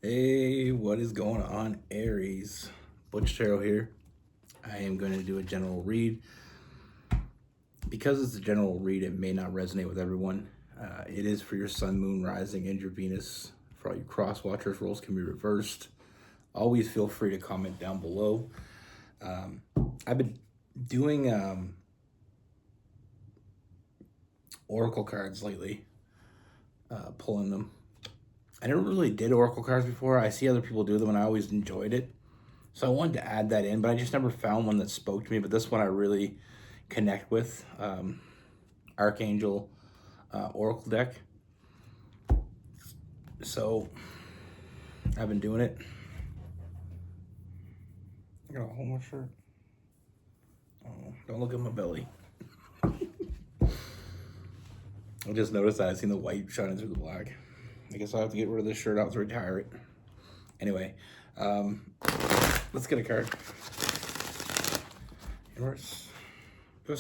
Hey, what is going on, Aries? Butch Tarot here. I am going to do a general read. Because it's a general read, it may not resonate with everyone. It is for your sun, moon, rising, and your Venus. For all you cross watchers, roles can be reversed. Always feel free to comment down below. I've been doing oracle cards lately, pulling them. I never really did oracle cards before. I see other people do them, and I always enjoyed it. So I wanted to add that in, but I just never found one that spoke to me. But this one I really connect with. Archangel Oracle deck. So I've been doing it. I got a whole more shirt. Oh, don't look at my belly. I just noticed that. I seen the white shining through the black. I guess I'll have to get rid of this shirt out to retire it. Anyway, let's get a card. Where's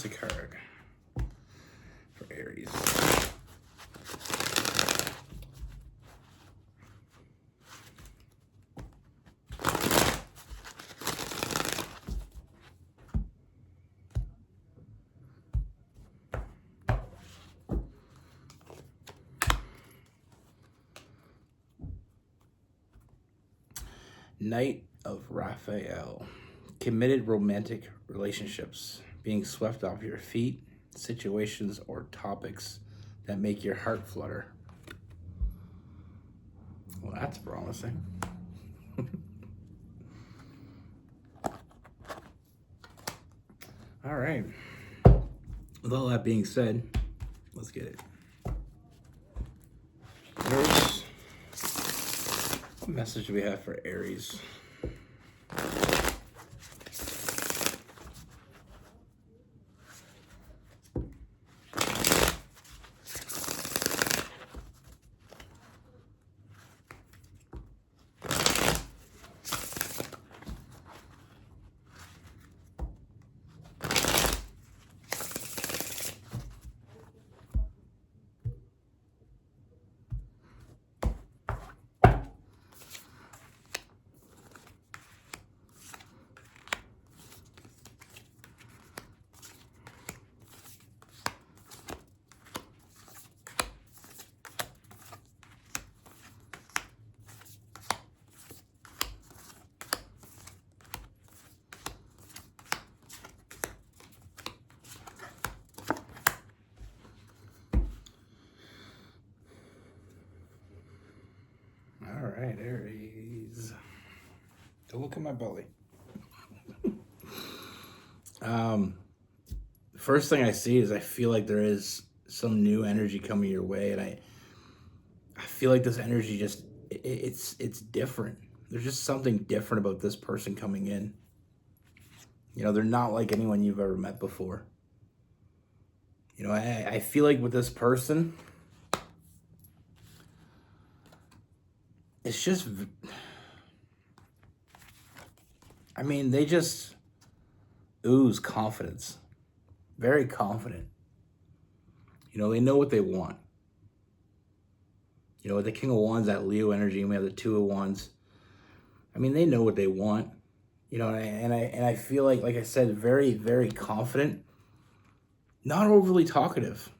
a card for Aries? Knight of Raphael. Committed romantic relationships. Being swept off your feet. Situations or topics that make your heart flutter. Well, that's promising. All right. With all that being said, let's get it. What message do we have for Aries? All right, Aries. Don't look at my belly. First thing I see is I feel like there is some new energy coming your way, and I feel like this energy just it's different. There's just something different about this person coming in. You know, they're not like anyone you've ever met before. You know, I feel like with this person, it's just, I mean, they just ooze confidence. Very confident. You know, they know what they want. You know, with the King of Wands, that Leo energy, and we have the Two of Wands. I mean, they know what they want. You know, and I feel like I said, very, very confident. Not overly talkative.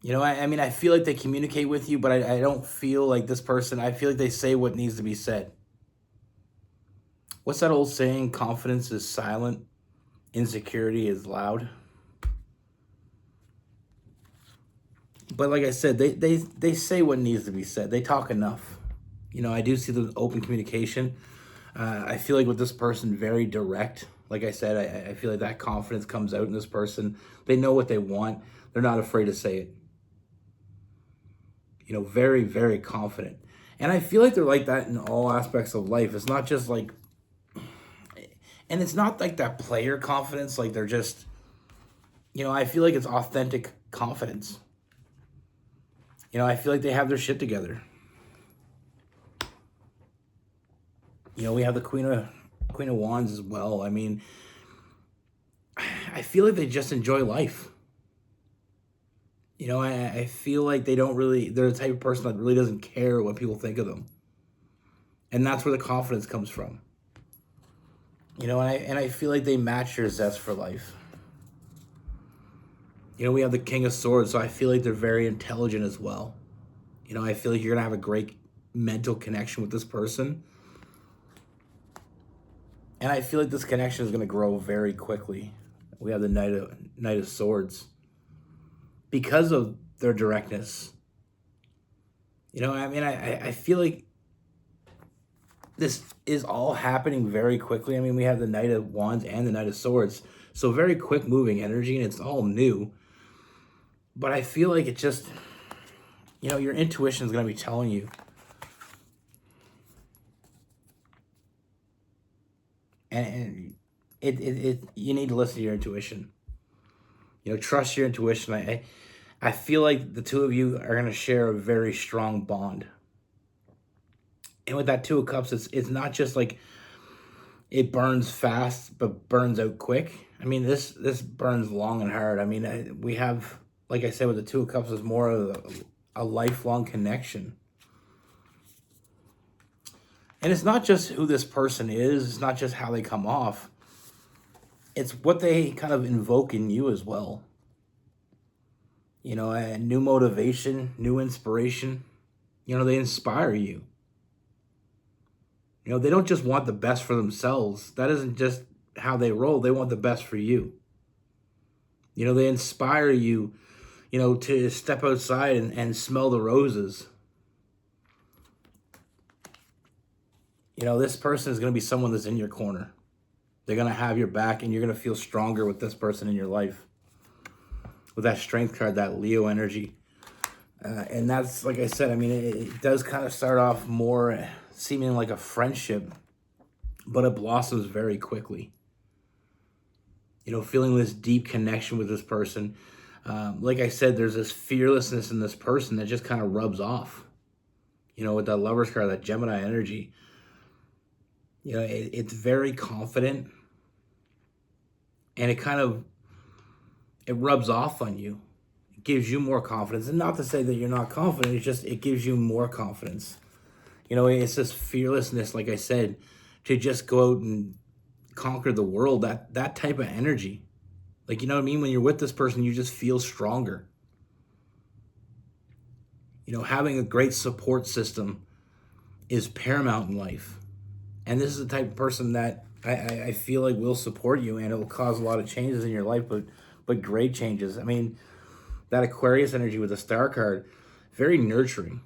You know, I mean, I feel like they communicate with you, but I don't feel like this person, I feel like they say what needs to be said. What's that old saying? Confidence is silent, insecurity is loud. But like I said, they say what needs to be said. They talk enough. You know, I do see the open communication. I feel like with this person, very direct. Like I said, I feel like that confidence comes out in this person. They know what they want. They're not afraid to say it. You know, very, very confident. And I feel like they're like that in all aspects of life. It's not just like, and it's not like that player confidence. Like they're just, you know, I feel like it's authentic confidence. You know, I feel like they have their shit together. You know, we have the Queen of Wands as well. I mean, I feel like they just enjoy life. You know, I feel like they're the type of person that really doesn't care what people think of them. And that's where the confidence comes from. You know, and I feel like they match your zest for life. You know, we have the King of Swords, so I feel like they're very intelligent as well. You know, I feel like you're going to have a great mental connection with this person. And I feel like this connection is going to grow very quickly. We have the Knight of Swords. Because of their directness. You know, I mean, I feel like this is all happening very quickly. I mean, we have the Knight of Wands and the Knight of Swords. So very quick moving energy, and it's all new. But I feel like it just, you know, your intuition is going to be telling you. And you need to listen to your intuition. You know, trust your intuition. I feel like the two of you are going to share a very strong bond. And with that Two of Cups, it's not just like it burns fast but burns out quick. I mean, this burns long and hard. I mean, we have, like I said, with the Two of Cups, is more of a lifelong connection. And it's not just who this person is. It's not just how they come off. It's what they kind of invoke in you as well. You know, a new motivation, new inspiration. You know, they inspire you. You know, they don't just want the best for themselves. That isn't just how they roll. They want the best for you. You know, they inspire you, you know, to step outside and smell the roses. You know, this person is going to be someone that's in your corner. They're going to have your back, and you're going to feel stronger with this person in your life. With that Strength card, that Leo energy. And that's, like I said, I mean, it does kind of start off more seeming like a friendship, but it blossoms very quickly. You know, feeling this deep connection with this person. Like I said, there's this fearlessness in this person that just kind of rubs off. You know, with that Lover's card, that Gemini energy. You know, it's very confident. And it rubs off on you. It gives you more confidence. And not to say that you're not confident, it's just, it gives you more confidence. You know, it's this fearlessness, like I said, to just go out and conquer the world, that type of energy. Like, you know what I mean? When you're with this person, you just feel stronger. You know, having a great support system is paramount in life. And this is the type of person that I feel like will support you, and it will cause a lot of changes in your life, but great changes. I mean, that Aquarius energy with the Star card, very nurturing.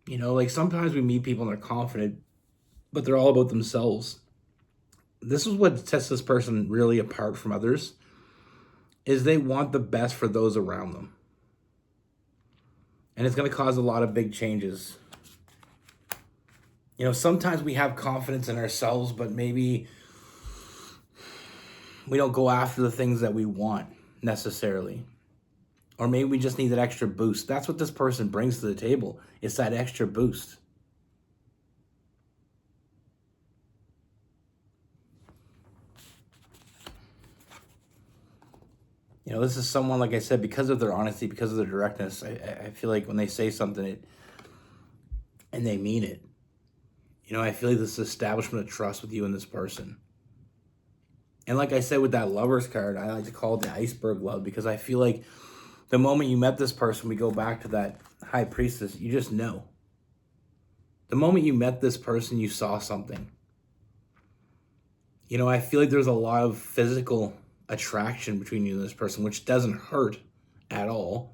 You know, like sometimes we meet people and they're confident, but they're all about themselves. This is what sets this person really apart from others, is they want the best for those around them. And it's going to cause a lot of big changes. You know, sometimes we have confidence in ourselves, but maybe we don't go after the things that we want necessarily. Or maybe we just need that extra boost. That's what this person brings to the table. It's that extra boost. You know, this is someone, like I said, because of their honesty, because of their directness, I feel like when they say something and they mean it, you know, I feel like this establishment of trust with you and this person. And like I said, with that Lover's card, I like to call it the iceberg love, because I feel like the moment you met this person, we go back to that High Priestess, you just know. The moment you met this person, you saw something. You know, I feel like there's a lot of physical attraction between you and this person, which doesn't hurt at all.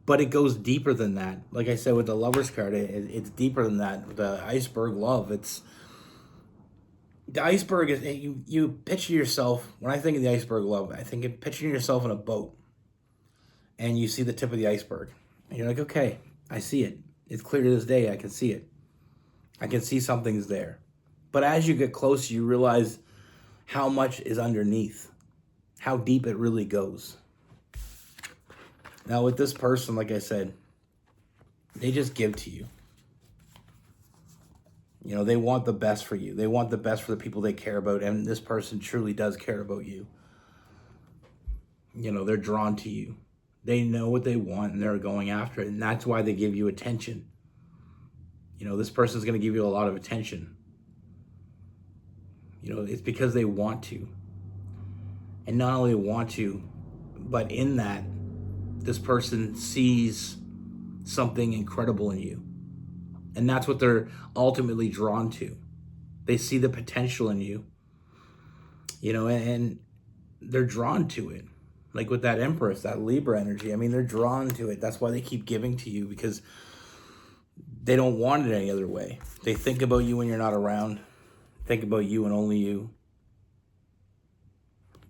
But it goes deeper than that. Like I said, with the Lover's card, it's deeper than that. The iceberg love, the iceberg is, you picture yourself, when I think of the iceberg love, I think of picturing yourself in a boat. And you see the tip of the iceberg. And you're like, okay, I see it. It's clear to this day, I can see it. I can see something's there. But as you get closer, you realize how much is underneath, how deep it really goes. Now with this person, like I said, they just give to you. You know, they want the best for you. They want the best for the people they care about, and this person truly does care about you. They're drawn to you. They know what they want and they're going after it. And that's why they give you attention. This person's going to give you a lot of attention. It's because they want to. And not only want to, but in that, this person sees something incredible in you. And that's what they're ultimately drawn to. They see the potential in you, and they're drawn to it. Like with that Empress, that Libra energy, they're drawn to it. That's why they keep giving to you, because they don't want it any other way. They think about you when you're not around. Think about you and only you.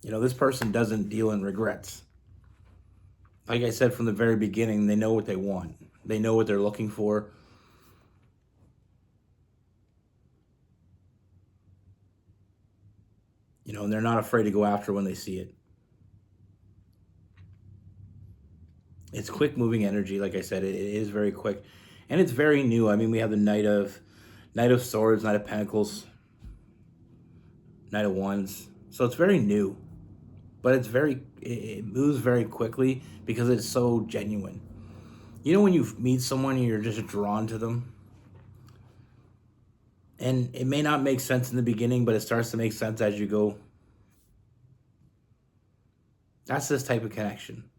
This person doesn't deal in regrets. Like I said from the very beginning, they know what they want. They know what they're looking for. And they're not afraid to go after when they see it. It's quick moving energy. Like I said, it is very quick. And it's very new. We have the Knight of Swords, Knight of Pentacles, Knight of Wands. So it's very new. But it moves very quickly because it's so genuine. When you meet someone and you're just drawn to them, and it may not make sense in the beginning, but it starts to make sense as you go. That's this type of connection.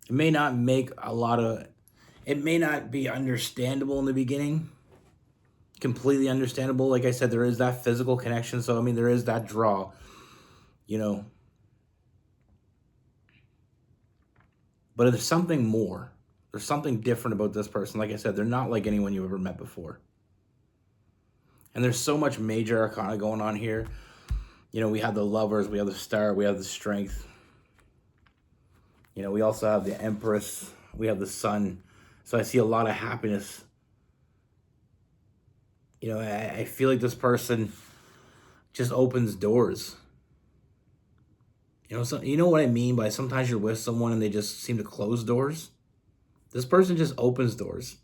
It may not be understandable in the beginning, completely understandable. Like I said, there is that physical connection. So, there is that draw, But there's something more. There's something different about this person. Like I said, they're not like anyone you ever met before. And there's so much major arcana going on here. We have the Lovers, we have the Star, we have the Strength. We also have the Empress, we have the Sun. So I see a lot of happiness. I feel like this person just opens doors. You know what I mean by sometimes you're with someone and they just seem to close doors? This person just opens doors.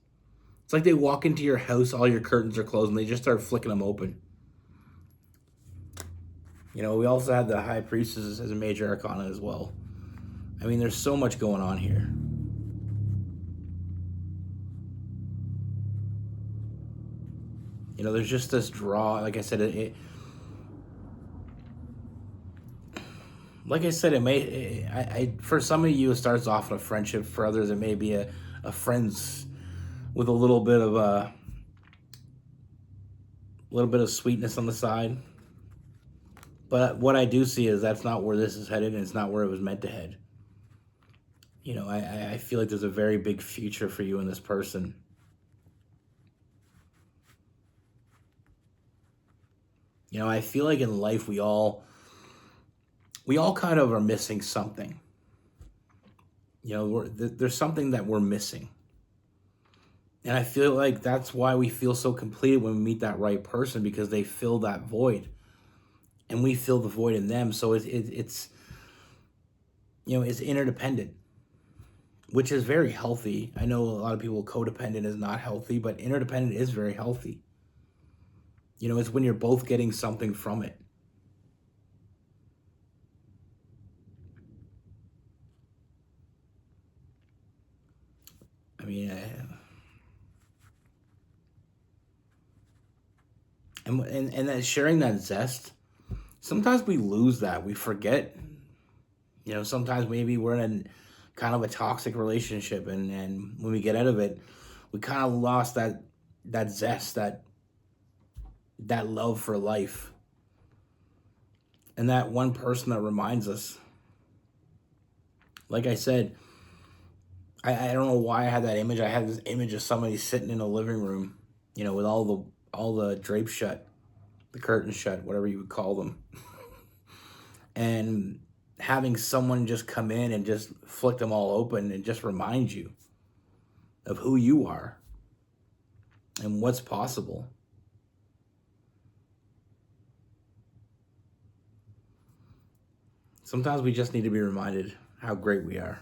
It's like they walk into your house, all your curtains are closed, and they just start flicking them open. We also have the High Priestess as a major arcana as well. There's so much going on here. There's just this draw. Like I said, for some of you, it starts off in a friendship. For others, it may be a friends with a little bit of sweetness on the side. But what I do see is that's not where this is headed, and it's not where it was meant to head. I feel like there's a very big future for you and this person. I feel like in life we all kind of are missing something. There's something that we're missing. And I feel like that's why we feel so completed when we meet that right person, because they fill that void. And we fill the void in them. So it's interdependent, which is very healthy. I know a lot of people, codependent is not healthy, but interdependent is very healthy. It's when you're both getting something from it. And that sharing that zest, sometimes we lose that. We forget. Sometimes maybe we're in kind of a toxic relationship, and when we get out of it, we kind of lost that zest, that love for life. And that one person that reminds us. Like I said, I don't know why I had that image. I had this image of somebody sitting in a living room, with all the drapes shut, the curtains shut, whatever you would call them. And having someone just come in and just flick them all open and just remind you of who you are and what's possible. Sometimes we just need to be reminded how great we are.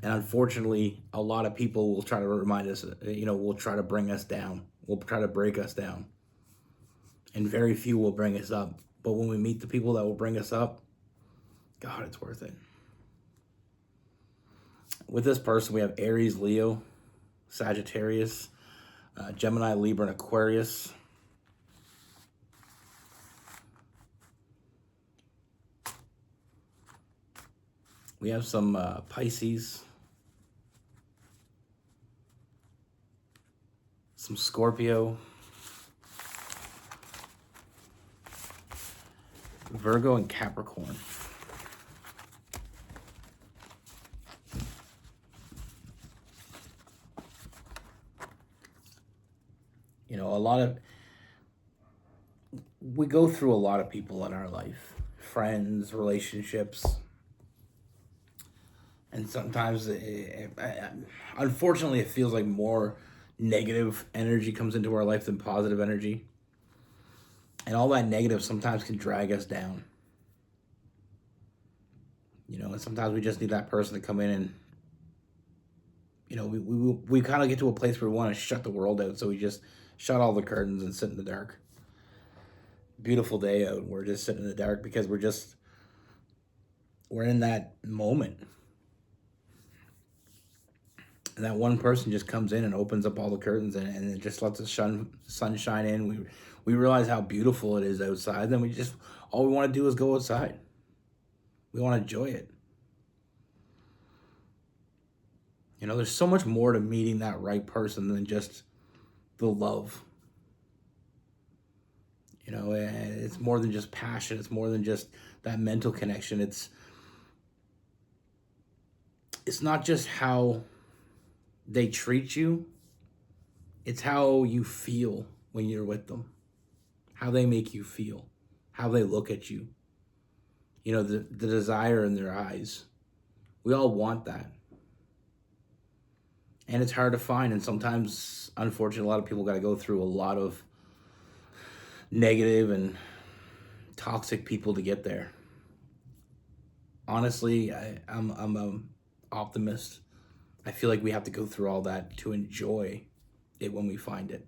And unfortunately, a lot of people will try to remind us, will try to bring us down. Will try to break us down. And very few will bring us up. But when we meet the people that will bring us up, God, it's worth it. With this person, we have Aries, Leo, Sagittarius, Gemini, Libra, and Aquarius. We have some Pisces, some Scorpio, Virgo, and Capricorn. You know, we go through a lot of people in our life, friends, relationships, and sometimes, unfortunately, it feels like more negative energy comes into our life than positive energy. And all that negative sometimes can drag us down. You know, and sometimes we just need that person to come in and, you know, we kind of get to a place where we want to shut the world out. So we just shut all the curtains and sit in the dark. Beautiful day out. We're just sitting in the dark because we're in that moment. And that one person just comes in and opens up all the curtains and it just lets the sun shine in. We realize how beautiful it is outside. Then all we want to do is go outside. We want to enjoy it. You know, there's so much more to meeting that right person than just the love. You know, it's more than just passion. It's more than just that mental connection. It's not just how they treat you. It's how you feel when you're with them. How they make you feel. How they look at you. You know, the desire in their eyes. We all want that. And it's hard to find. And sometimes, unfortunately, a lot of people got to go through a lot of negative and toxic people to get there. Honestly, I'm an optimist. I feel like we have to go through all that to enjoy it when we find it.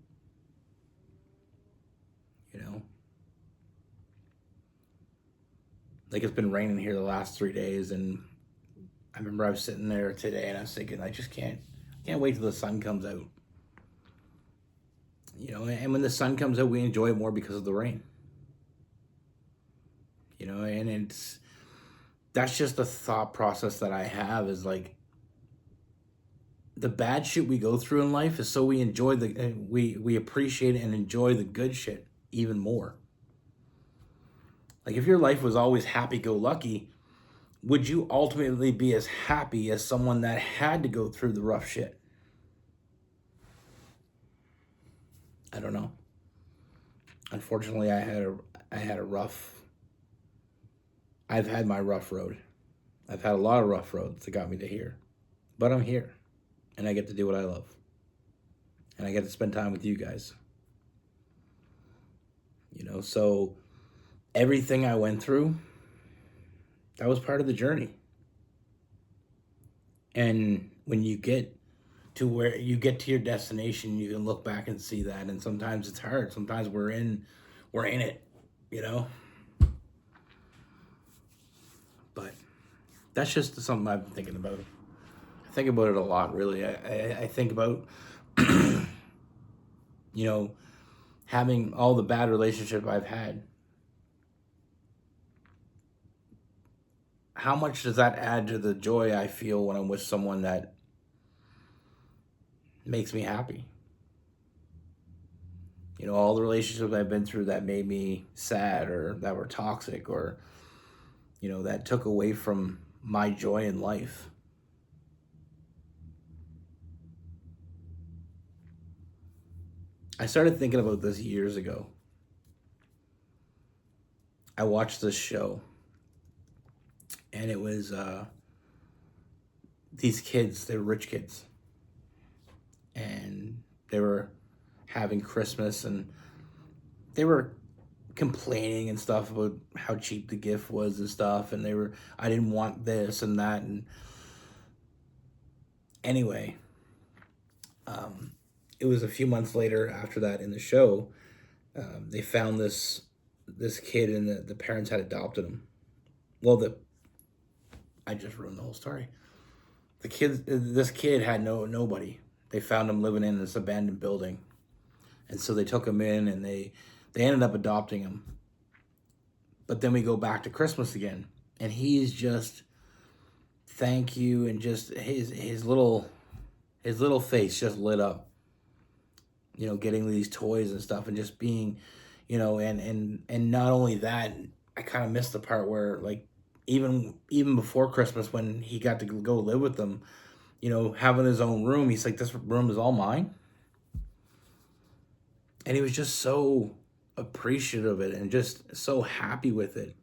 You know? Like, it's been raining here the last 3 days, and I remember I was sitting there today and I was thinking, I just can't wait till the sun comes out. You know, and when the sun comes out, we enjoy it more because of the rain. You know, and that's just the thought process that I have, is like, the bad shit we go through in life is so we enjoy we appreciate and enjoy the good shit even more. Like, if your life was always happy-go-lucky, would you ultimately be as happy as someone that had to go through the rough shit? I don't know. Unfortunately, I've had my rough road. I've had a lot of rough roads that got me to here. But I'm here. And I get to do what I love. And I get to spend time with you guys. You know, so everything I went through, that was part of the journey. And when you get to where you get to your destination, you can look back and see that. And sometimes it's hard. Sometimes we're in it, you know. But that's just something I've been thinking about. I think about it a lot, really. I think about, you know, having all the bad relationship I've had. How much does that add to the joy I feel when I'm with someone that makes me happy? You know, all the relationships I've been through that made me sad or that were toxic or, you know, that took away from my joy in life. I started thinking about this years ago. I watched this show, and it was these kids, they were rich kids, and they were having Christmas, and they were complaining and stuff about how cheap the gift was and stuff, and I didn't want this and that, and anyway, it was a few months later after that in the show, they found this kid, and the parents had adopted him. Well, I just ruined the whole story. This kid had nobody. They found him living in this abandoned building, and so they took him in, and they ended up adopting him. But then we go back to Christmas again, and he's just thank you, and just his little face just lit up. You know, getting these toys and stuff, and just being, you know, and not only that, I kind of missed the part where, like, even before Christmas, when he got to go live with them, you know, having his own room, he's like, this room is all mine. And he was just so appreciative of it and just so happy with it.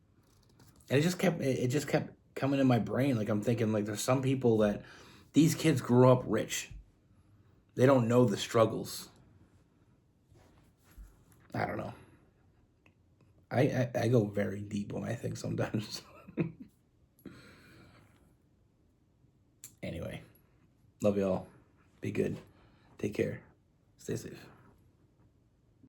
And it just kept coming in my brain. Like, I'm thinking, like, there's some people that these kids grew up rich. They don't know the struggles. I don't know. I go very deep when I think sometimes. Anyway, love y'all. Be good. Take care. Stay safe.